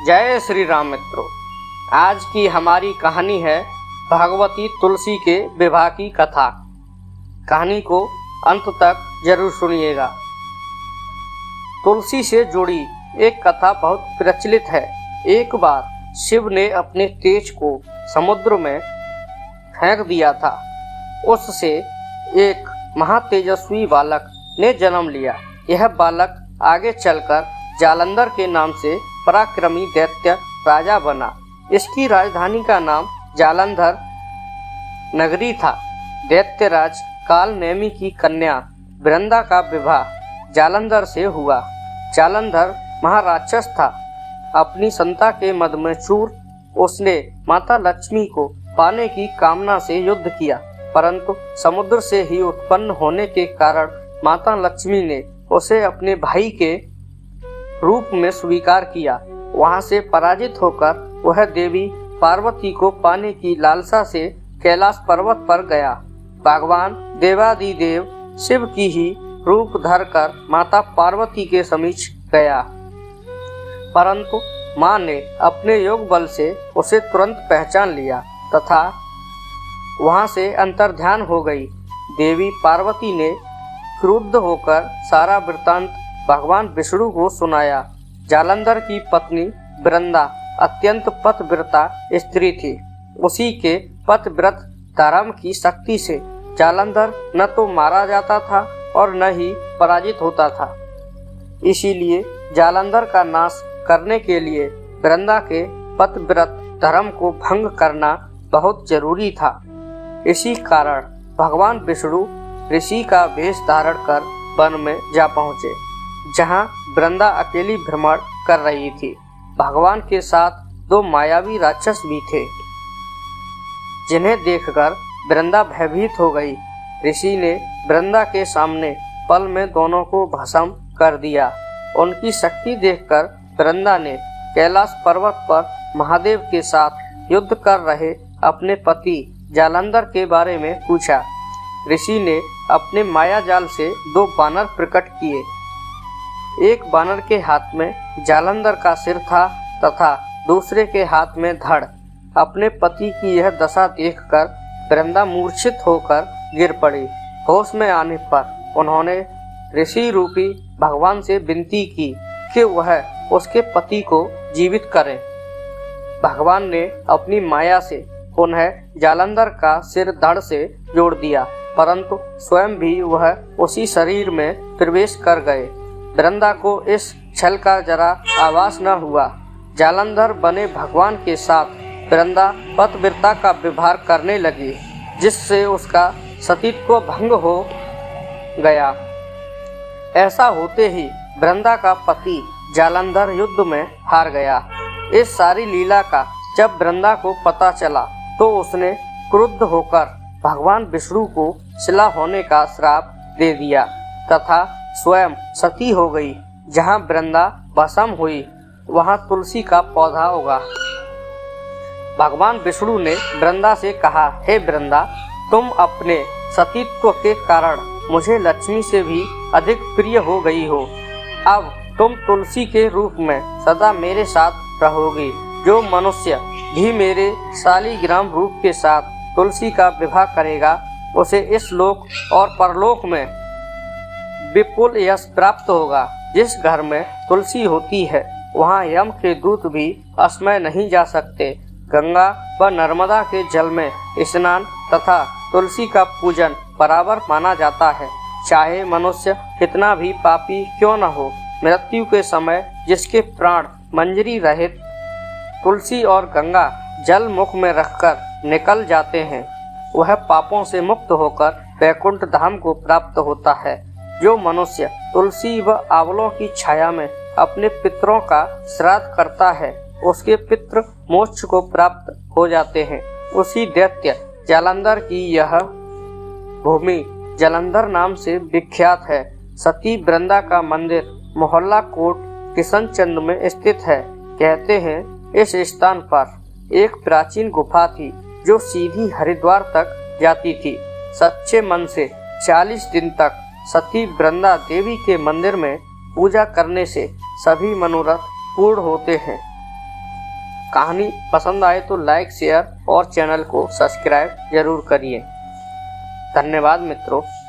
जय श्री राम मित्रों। आज की हमारी कहानी है भगवती तुलसी के विवाह की कथा। कहानी को अंत तक जरूर सुनिएगा। तुलसी से जुड़ी एक कथा बहुत प्रचलित है। एक बार शिव ने अपने तेज को समुद्र में फेंक दिया था। उससे एक महातेजस्वी बालक ने जन्म लिया। यह बालक आगे चलकर जालंधर के नाम से पराक्रमी दैत्य राजा बना। इसकी राजधानी का नाम जालंधर नगरी था। दैत्यराज कालनेमी की कन्या वृंदा का विवाह जालंधर से हुआ। जालंधर महाराक्षस था। अपनी संता के मद में चूर उसने माता लक्ष्मी को पाने की कामना से युद्ध किया, परंतु समुद्र से ही उत्पन्न होने के कारण माता लक्ष्मी ने उसे अपने भाई के रूप में स्वीकार किया। वहां से पराजित होकर वह देवी पार्वती को पाने की लालसा से कैलाश पर्वत पर गया। भगवान देवादिदेव शिव की ही रूप धरकर माता पार्वती के समीप गया, परंतु मां ने अपने योग बल से उसे तुरंत पहचान लिया तथा वहां से अंतर्ध्यान हो गई। देवी पार्वती ने क्रुद्ध होकर सारा वृत्तांत भगवान विष्णु को सुनाया। जालंधर की पत्नी वृंदा अत्यंत पतिव्रता स्त्री थी। उसी के पतिव्रत धर्म की शक्ति से जालंधर न तो मारा जाता था और न ही पराजित होता था। इसीलिए जालंधर का नाश करने के लिए वृंदा के पतिव्रत धर्म को भंग करना बहुत जरूरी था। इसी कारण भगवान विष्णु ऋषि का वेश धारण कर वन में जा पहुँचे, जहाँ वृंदा अकेली भ्रमण कर रही थी। भगवान के साथ दो मायावी राक्षस भी थे, जिन्हें देखकर वृंदा भयभीत हो गई। ऋषि ने वृंदा के सामने पल में दोनों को भस्म कर दिया। उनकी शक्ति देखकर वृंदा ने कैलाश पर्वत पर महादेव के साथ युद्ध कर रहे अपने पति जालंधर के बारे में पूछा। ऋषि ने अपने माया जाल से दो बानर प्रकट किए। एक बानर के हाथ में जालंधर का सिर था तथा दूसरे के हाथ में धड़। अपने पति की यह दशा देखकर वृंदा मूर्छित होकर गिर पड़ी। होश में आने पर उन्होंने ऋषि रूपी भगवान से विनती की कि वह उसके पति को जीवित करें। भगवान ने अपनी माया से पुनः जालंधर का सिर धड़ से जोड़ दिया, परंतु स्वयं भी वह उसी शरीर में प्रवेश कर गए। वृंदा को इस छल का जरा आभास न हुआ। जालंधर बने भगवान के साथ वृंदा पतिव्रता का व्यवहार करने लगी, जिससे उसका सतीत्व भंग हो गया। ऐसा होते ही वृंदा का पति जालंधर युद्ध में हार गया। इस सारी लीला का जब वृंदा को पता चला तो उसने क्रुद्ध होकर भगवान विष्णु को शिला होने का श्राप दे दिया तथा स्वयं सती हो गई। जहाँ वृंदा भस्म हुई वहाँ तुलसी का पौधा उगा। भगवान विष्णु ने वृंदा से कहा, हे वृंदा, तुम अपने सतीत्व के कारण मुझे लक्ष्मी से भी अधिक प्रिय हो गई हो। अब तुम तुलसी के रूप में सदा मेरे साथ रहोगी। जो मनुष्य भी मेरे शालिग्राम रूप के साथ तुलसी का विवाह करेगा, उसे इस लोक और परलोक में विपुल यश प्राप्त होगा। जिस घर में तुलसी होती है वहाँ यम के दूत भी अस्मय नहीं जा सकते। गंगा व नर्मदा के जल में स्नान तथा तुलसी का पूजन बराबर माना जाता है। चाहे मनुष्य कितना भी पापी क्यों न हो, मृत्यु के समय जिसके प्राण मंजरी रहित तुलसी और गंगा जल मुख में रखकर निकल जाते हैं, वह पापों से मुक्त होकर वैकुंठ धाम को प्राप्त होता है। जो मनुष्य तुलसी व आंवलों की छाया में अपने पितरों का श्राद्ध करता है, उसके पितृ मोक्ष को प्राप्त हो जाते हैं। उसी दैत्य जालंधर की यह भूमि जालंधर नाम से विख्यात है। सती वृंदा का मंदिर मोहल्ला कोट किशनचंद में स्थित है। कहते हैं इस स्थान पर एक प्राचीन गुफा थी जो सीधी हरिद्वार तक जाती थी। सच्चे मन से 40 दिन तक सती वृंदा देवी के मंदिर में पूजा करने से सभी मनोरथ पूर्ण होते हैं। कहानी पसंद आए तो लाइक, शेयर और चैनल को सब्सक्राइब जरूर करिए। धन्यवाद मित्रों।